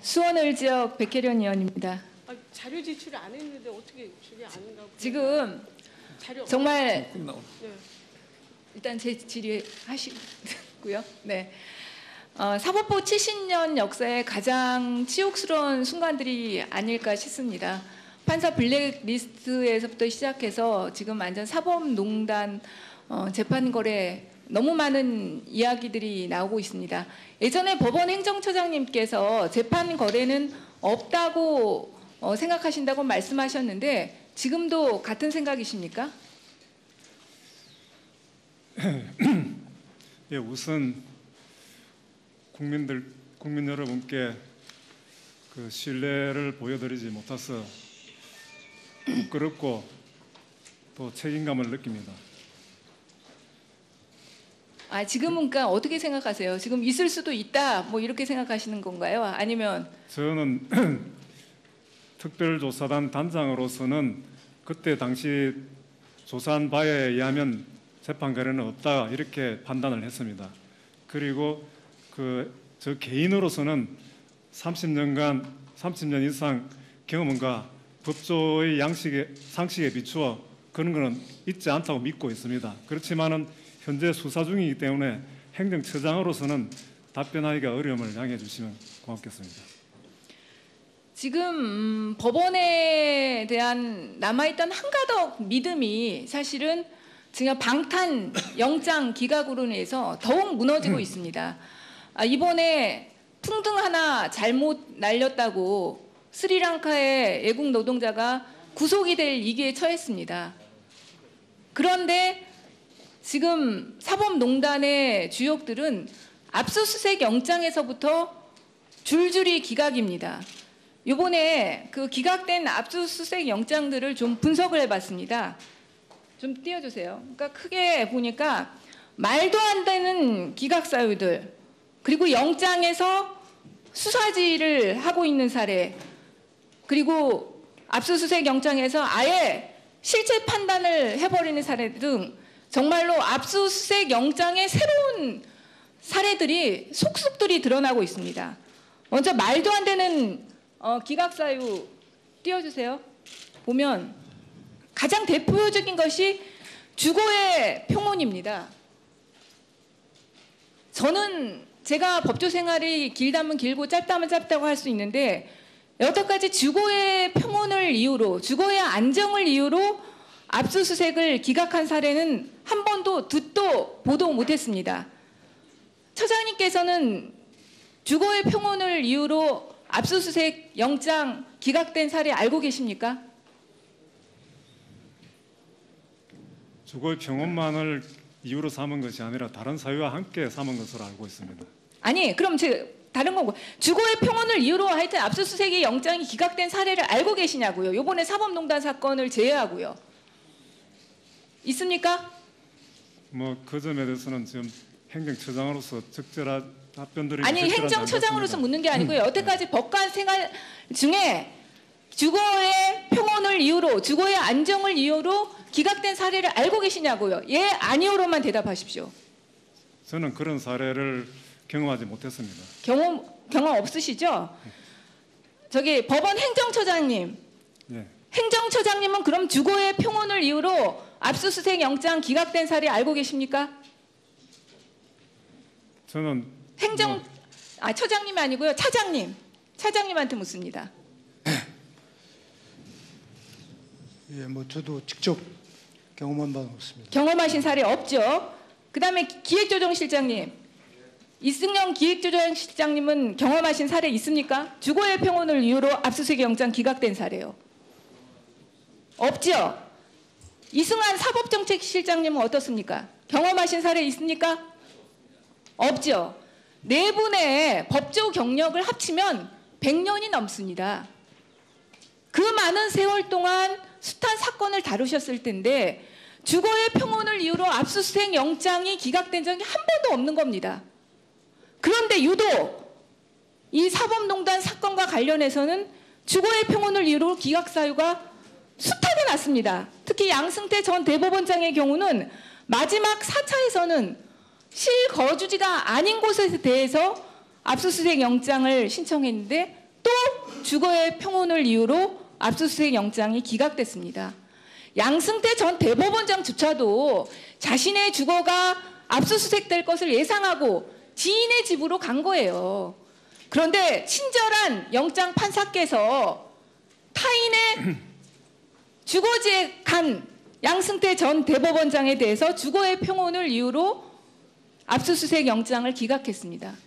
수원을 지역 백혜련 의원입니다. 자료 제출 안 했는데 어떻게 질의 안 한다고? 지금 자료 정말 네. 일단 제 질의하시고요. 네. 사법부 70년 역사의 가장 치욕스러운 순간들이 아닐까 싶습니다. 판사 블랙리스트에서부터 시작해서 지금 완전 사법농단 재판 거래 너무 많은 이야기들이 나오고 있습니다. 예전에 법원 행정처장님께서 재판 거래는 없다고 생각하신다고 말씀하셨는데 지금도 같은 생각이십니까? 예, 우선 국민 여러분께 그 신뢰를 보여드리지 못해서 부끄럽고 또 책임감을 느낍니다. 지금은 그러니까 어떻게 생각하세요? 지금 있을 수도 있다 뭐 이렇게 생각하시는 건가요? 아니면 저는 특별조사단 단장으로서는 그때 당시 조사한 바에 의하면 재판 거래는 없다 이렇게 판단을 했습니다. 그리고 저 개인으로서는 30년 이상 경험과 법조의 상식에 비추어 그런 것은 있지 않다고 믿고 있습니다. 그렇지만은 현재 수사 중이기 때문에 행정처장으로서는 답변하기가 어려움을 양해해 주시면 고맙겠습니다. 지금 법원에 대한 남아있던 한가닥 믿음이 사실은 지금 방탄 영장 기각으로 인해서 더욱 무너지고 있습니다. 이번에 풍등 하나 잘못 날렸다고 스리랑카의 애국 노동자가 구속이 될 위기에 처했습니다. 그런데 지금 사법농단의 주역들은 압수수색 영장에서부터 줄줄이 기각입니다. 이번에 그 기각된 압수수색 영장들을 좀 분석을 해봤습니다. 좀 띄워주세요. 그러니까 크게 보니까 말도 안 되는 기각 사유들, 그리고 영장에서 수사지를 하고 있는 사례, 그리고 압수수색 영장에서 아예 실체 판단을 해버리는 사례 등 정말로 압수수색 영장의 새로운 사례들이 속속들이 드러나고 있습니다. 먼저 말도 안 되는 기각 사유 띄워주세요. 보면 가장 대표적인 것이 주거의 평온입니다. 저는 제가 법조 생활이 길다면 길고 짧다면 짧다고 할 수 있는데 여태까지 주거의 평온을 이유로, 주거의 안정을 이유로 압수수색을 기각한 사례는 한 번도 듣도 보도 못했습니다. 처장님께서는 주거의 평온을 이유로 압수수색 영장 기각된 사례 알고 계십니까? 주거의 평온만을 이유로 삼은 것이 아니라 다른 사유와 함께 삼은 것으로 알고 있습니다. 아니, 그럼 다른 거고 주거의 평온을 이유로 하여튼 압수수색의 영장이 기각된 사례를 알고 계시냐고요. 이번에 사법농단 사건을 제외하고요. 있습니까? 뭐 그 점에 대해서는 지금 행정처장으로서 적절한 답변들이 아니, 행정처장으로서 묻는 게 아니고요. 여태까지 법관 생활 중에 주거의 평온을 이유로, 주거의 안정을 이유로 기각된 사례를 알고 계시냐고요. 예, 아니오로만 대답하십시오. 저는 그런 사례를 경험하지 못했습니다. 경험 없으시죠? 저기 법원 행정처장님. 네. 행정처장님은 그럼 주거의 평온을 이유로 압수수색 영장 기각된 사례 알고 계십니까? 저는 처장님이 아니고요. 차장님한테 묻습니다. 예, 뭐 저도 직접 경험한 바는 없습니다. 경험하신 사례 없죠? 그다음에 기획조정실장님. 이승영 기획조정실장님은 경험하신 사례 있습니까? 주거의 평온을 이유로 압수수색 영장 기각된 사례요. 없죠? 이승환 사법정책실장님은 어떻습니까? 경험하신 사례 있습니까? 없죠? 네 분의 법조 경력을 합치면 100년이 넘습니다. 그 많은 세월 동안 숱한 사건을 다루셨을 텐데 주거의 평온을 이유로 압수수색 영장이 기각된 적이 한 번도 없는 겁니다. 그런데 유독 이 사법농단 사건과 관련해서는 주거의 평온을 이유로 기각 사유가 숱하게 났습니다. 특히 양승태 전 대법원장의 경우는 마지막 4차에서는 실거주지가 아닌 곳에 대해서 압수수색 영장을 신청했는데 또 주거의 평온을 이유로 압수수색 영장이 기각됐습니다. 양승태 전 대법원장조차도 자신의 주거가 압수수색될 것을 예상하고 지인의 집으로 간 거예요. 그런데 친절한 영장 판사께서 타인의 주거지에 간 양승태 전 대법원장에 대해서 주거의 평온을 이유로 압수수색 영장을 기각했습니다.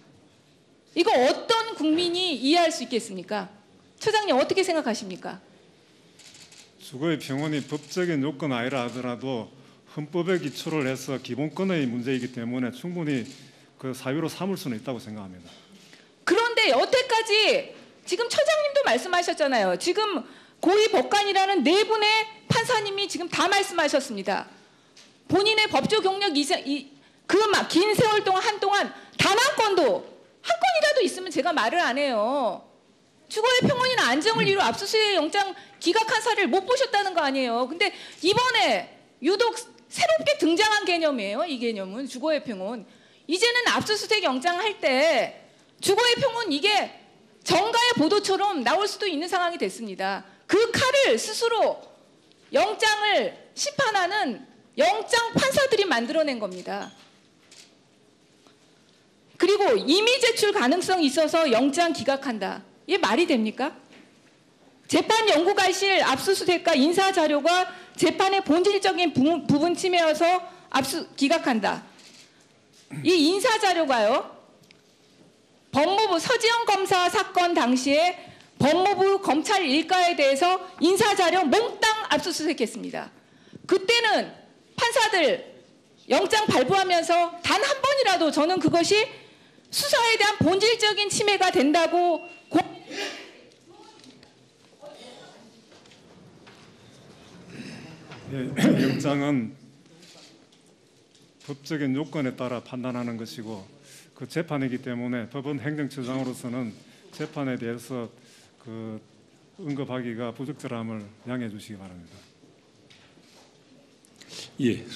이거 어떤 국민이 이해할 수 있겠습니까? 처장님 어떻게 생각하십니까? 주거의 평온이 법적인 요건 아니라 하더라도 헌법에 기초를 해서 기본권의 문제이기 때문에 충분히 그 사유로 삼을 수는 있다고 생각합니다. 그런데 여태까지 지금 처장님도 말씀하셨잖아요. 지금 고위 법관이라는 네 분의 판사님이 지금 다 말씀하셨습니다. 본인의 법조 경력 그 긴 세월 동안 한동안 단 한 건이라도 있으면 제가 말을 안 해요. 주거의 평온이나 안정을 이유로 압수수색 영장 기각한 사례를 못 보셨다는 거 아니에요. 근데 이번에 유독 새롭게 등장한 개념이에요. 이 개념은 주거의 평온. 이제는 압수수색 영장 할 때 주거의 평온 이게 정가의 보도처럼 나올 수도 있는 상황이 됐습니다. 그 칼을 스스로 영장을 심판하는 영장 판사들이 만들어낸 겁니다. 그리고 임의 제출 가능성이 있어서 영장 기각한다. 이게 말이 됩니까? 재판 연구관실 압수수색과 인사자료가 재판의 본질적인 부분 침해여서 기각한다. 이 인사자료가요. 법무부 서지영 검사 사건 당시에 법무부 검찰 일가에 대해서 인사자료 몽땅 압수수색했습니다. 그때는 판사들 영장 발부하면서 단 한 번이라도 저는 그것이 수사에 대한 본질적인 침해가 된다고 영장은 법적인 요건에 따라 판단하는 것이고 그 재판이기 때문에 법원 행정처장으로서는 재판에 대해서 그 언급하기가 부적절함을 양해해 주시기 바랍니다. 예.